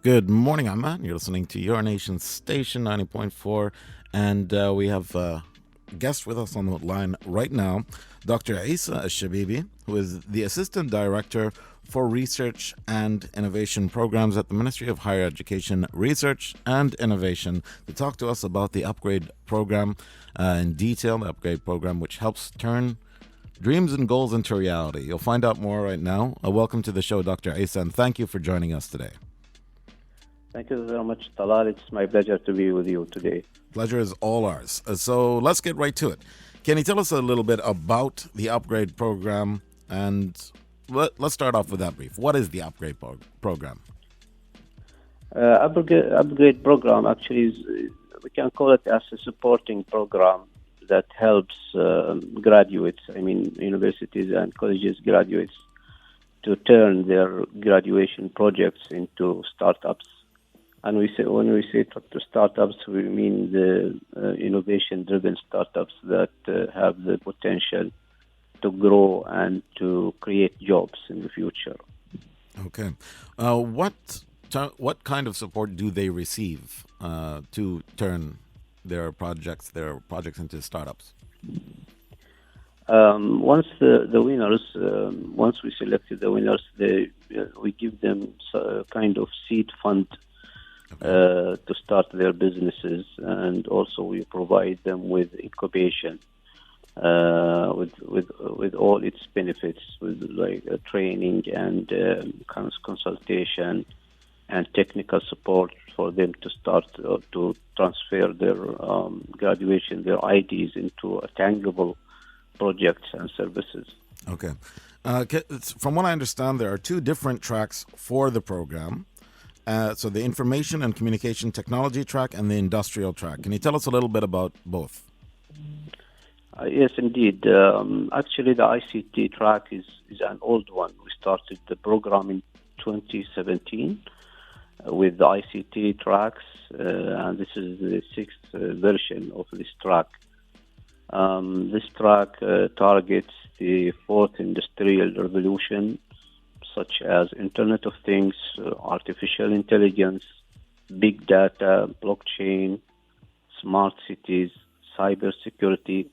Good morning, Amman. You're listening to Your Nation Station 90.4, and we have a guest with us on the line right now, Dr. Issa Al Shabibi, who is the Assistant Director for Research and Innovation Programs at the Ministry of Higher Education, Research and Innovation, to talk to us about the Upgrade Program in detail, the Upgrade Program, which helps turn dreams and goals into reality. You'll find out more right now. Welcome to the show, Dr. Issa, and thank you for joining us today. Thank you very much, Talal. It's my pleasure to be with you today. Pleasure is all ours. So let's get right to it. Can you tell us a little bit about the Upgrade Program? And let's start off with that brief. What is the Upgrade Program? Upgrade program actually we can call it as a supporting program that helps graduates, universities and colleges graduates, to turn their graduation projects into startups. And when we say to startups, we mean the innovation-driven startups that have the potential to grow and to create jobs in the future. Okay. What kind of support do they receive to turn their projects into startups? Once the winners, once we selected the winners, we give them a kind of seed fund to start their businesses, and also we provide them with incubation, with all its benefits, with like training and consultation and technical support for them to start to transfer their graduation, their ideas into tangible projects and services. Okay. From what I understand, there are two different tracks for the program. So the information and communication technology track and the industrial track. Can you tell us a little bit about both? Yes, indeed. Actually, the ICT track is an old one. We started the program in 2017 with the ICT tracks, and this is the sixth version of this track. This track targets the fourth industrial revolution, such as Internet of Things, artificial intelligence, big data, blockchain, smart cities, cybersecurity.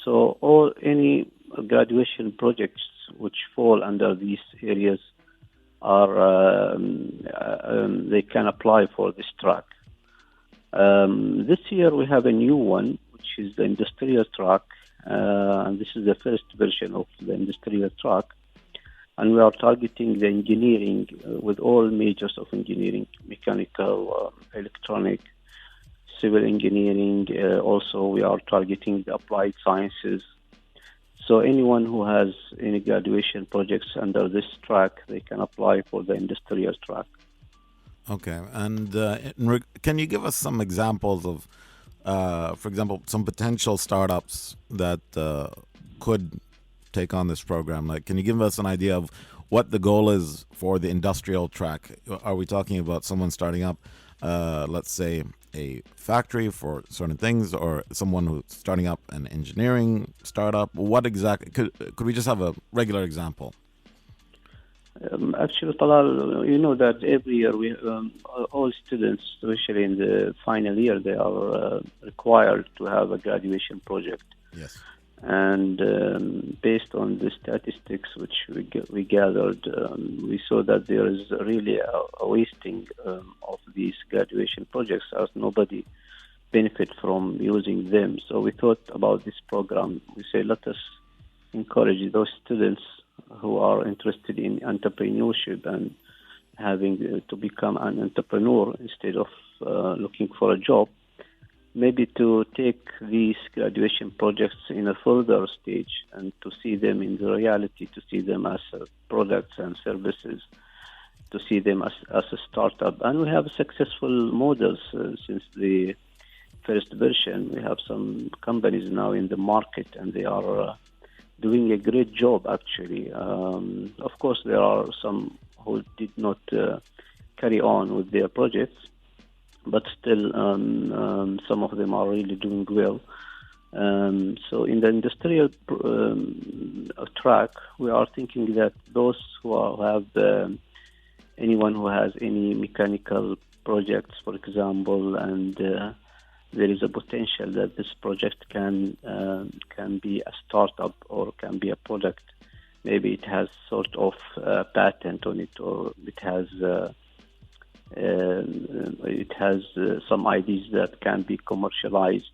So any graduation projects which fall under these areas are they can apply for this track. This year we have a new one, which is the industrial track, and this is the first version of the industrial track. And we are targeting the engineering with all majors of engineering: mechanical, electronic, civil engineering. Also, we are targeting the applied sciences. So anyone who has any graduation projects under this track, they can apply for the industrial track. Okay. And can you give us some examples of, for example, some potential startups that could take on this program? Like, can you give us an idea of what the goal is for the industrial track? Are we talking about someone starting up, let's say, a factory for certain things, or someone who's starting up an engineering startup? What exactly could we just have a regular example? Actually, Talal, you know that every year we all students, especially in the final year, they are required to have a graduation project. Yes. And based on the statistics which we gathered, we saw that there is really a wasting of these graduation projects, as nobody benefit from using them. So we thought about this program. We say, let us encourage those students who are interested in entrepreneurship and having to become an entrepreneur instead of looking for a job, maybe to take these graduation projects in a further stage and to see them in the reality, to see them as products and services, to see them as a startup. And we have successful models since the first version. We have some companies now in the market, and they are doing a great job, actually. Of course, there are some who did not carry on with their projects, but still some of them are really doing well. So in the industrial track, we are thinking that those who have anyone who has any mechanical projects, for example, and there is a potential that this project can be a startup or can be a product. Maybe it has sort of patent on it, or it has some ideas that can be commercialized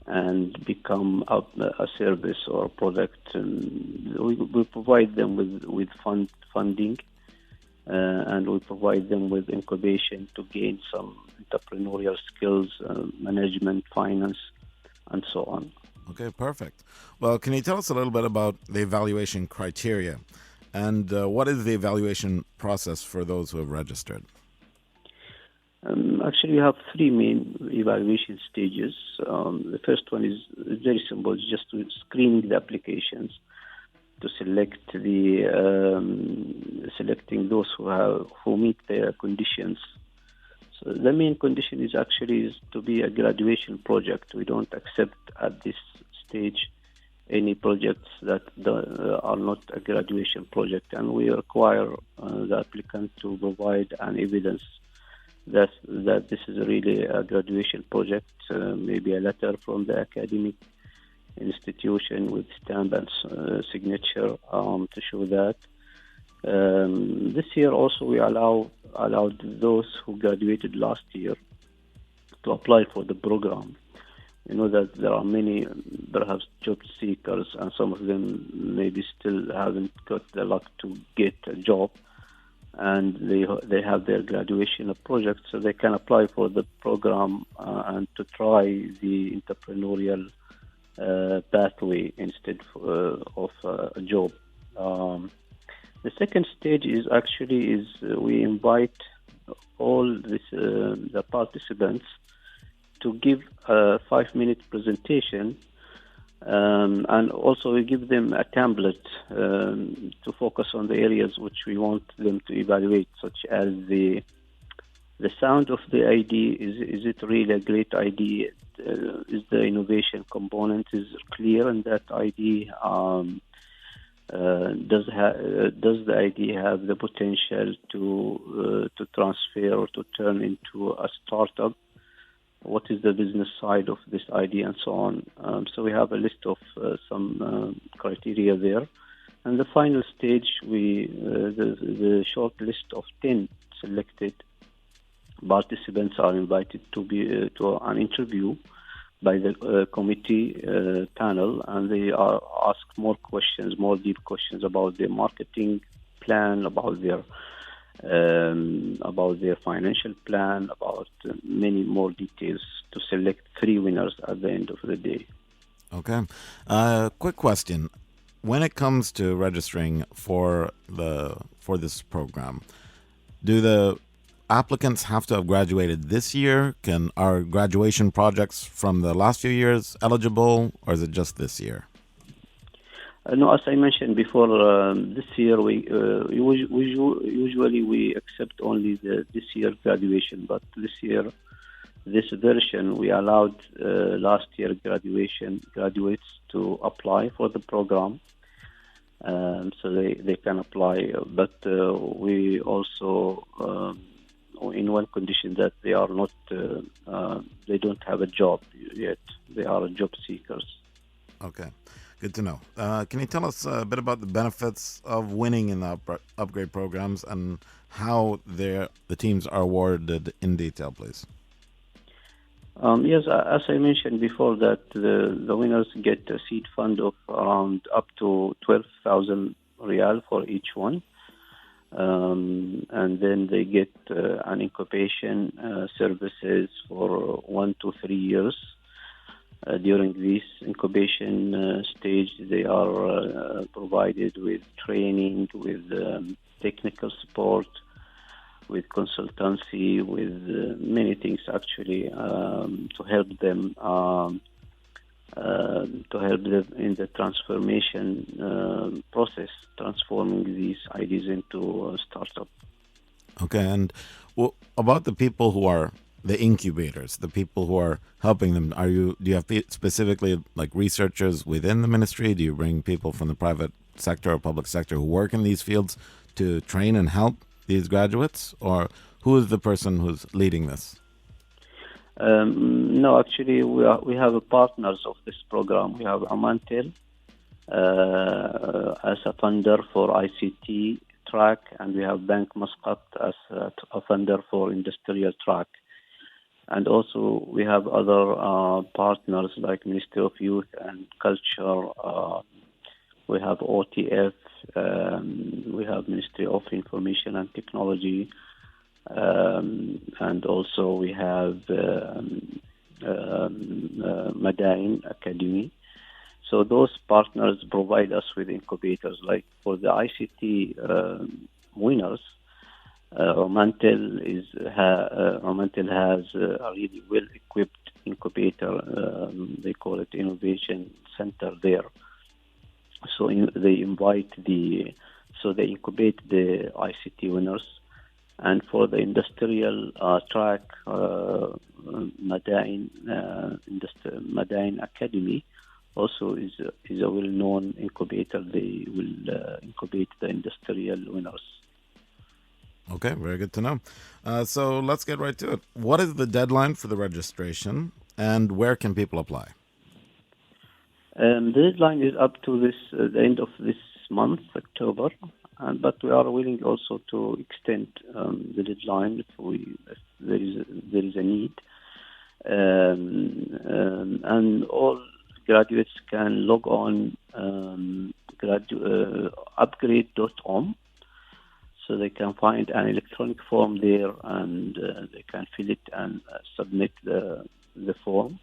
and become a service or a product. And we provide them with funding, and we provide them with incubation to gain some entrepreneurial skills, management, finance, and so on. Okay, perfect. Well, can you tell us a little bit about the evaluation criteria, and what is the evaluation process for those who have registered? Actually, we have three main evaluation stages. The first one is very simple, it's just to screen the applications to select selecting those who meet their conditions. So the main condition is to be a graduation project. We don't accept at this stage any projects that are not a graduation project, and we require the applicant to provide an evidence that this is really a graduation project, maybe a letter from the academic institution with stamp and signature to show that. This year also we allowed those who graduated last year to apply for the program. You know that there are many perhaps job seekers, and some of them maybe still haven't got the luck to get a job, and they have their graduation project, so they can apply for the program and to try the entrepreneurial pathway instead of a job. The second stage is we invite all the participants to give a 5-minute presentation, and also we give them a template to focus on the areas which we want them to evaluate, such as the sound of the idea. Is it really a great idea? Is the innovation component is clear in that idea? Does the idea have the potential to transfer or to turn into a startup? What is the business side of this idea, and so on? So we have a list of some criteria there. And the final stage, the short list of 10 selected participants are invited to an interview by the committee panel, and they are asked more deep questions about their marketing plan, about their financial plan, about many more details to select 3 winners at the end of the day. Okay. Quick question. When it comes to registering for this program, do the applicants have to have graduated this year? Are graduation projects from the last few years eligible, or is it just this year? No, as I mentioned before, this year usually we accept only this year graduation, but this version we allowed last year graduates to apply for the program, so they can apply. But we also in one condition, that they are not they don't have a job yet. They are job seekers. Okay. Good to know. Can you tell us a bit about the benefits of winning in the upgrade programs and how the teams are awarded in detail, please? Yes, as I mentioned before, that the winners get a seed fund of around up to 12,000 riyal for each one. And then they get an incubation services for 1 to 3 years. During this incubation stage, they are provided with training, with technical support, with consultancy, with many things actually to help them in the transformation process, transforming these ideas into a startup. Okay, and about the people who are the incubators, the people who are helping them, do you have specifically like researchers within the ministry? Do you bring people from the private sector or public sector who work in these fields to train and help these graduates, or who is the person who's leading this? No, actually, we have partners of this program. We have Amantel as a funder for ICT track, and we have Bank Muscat as a funder for industrial track. And also we have other partners like Ministry of Youth and Culture. We have OTF. We have Ministry of Information and Technology. And also we have Madain Academy. So those partners provide us with incubators. Like for the ICT winners, Romantel has a really well-equipped incubator. They call it Innovation Center there. So they incubate the ICT winners. And for the industrial track, Madain Academy also is a well-known incubator. They will incubate the industrial winners. Okay, very good to know. So let's get right to it. What is the deadline for the registration, and where can people apply? The deadline is up to the end of this month, October. But we are willing also to extend the deadline if there is a need. And all graduates can log on upgrade.om, so they can find an electronic form there, and they can fill it and submit the form.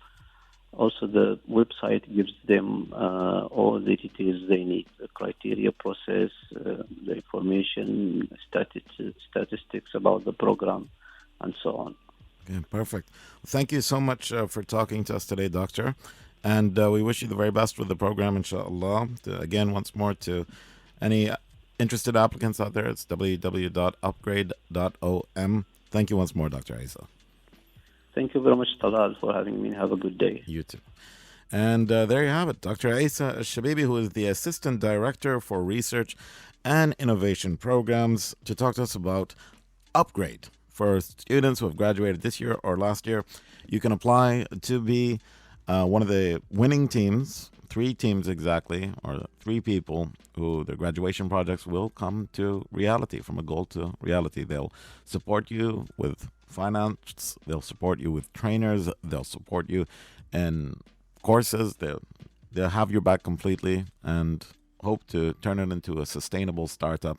Also, the website gives them all the details they need: the criteria process, the information, statistics about the program, and so on. Okay, perfect. Thank you so much for talking to us today, Doctor. And we wish you the very best with the program, inshallah. Again, once more, to any interested applicants out there, it's www.upgrade.om. Thank you once more, Dr. Issa. Thank you very much, Talal, for having me. Have a good day. You too. And there you have it, Dr. Issa Al Shabibi, who is the Assistant Director for Research and Innovation Programs, to talk to us about Upgrade. For students who have graduated this year or last year, you can apply to be one of the winning teams, 3 teams exactly, or 3 people who their graduation projects will come to reality, from a goal to reality. They'll support you with finance, they'll support you with trainers, they'll support you in courses, they'll have your back completely, and hope to turn it into a sustainable startup.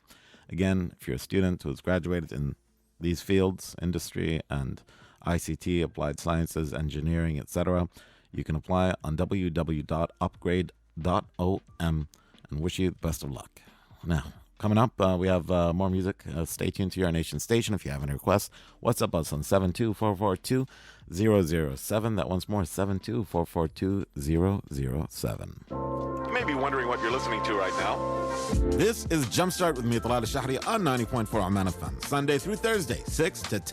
Again, if you're a student who's graduated in these fields, industry and ICT, applied sciences, engineering, etc., you can apply on www.upgrade.om, and wish you the best of luck. Now, coming up, we have more music. Stay tuned to your nation station. If you have any requests, WhatsApp us on 72442-007. That once more, 72442-007. You may be wondering what you're listening to right now. This is Jumpstart with me, Talal Al Shahri, on 90.4 Oman FM, Sunday through Thursday, 6 to 10 a.m.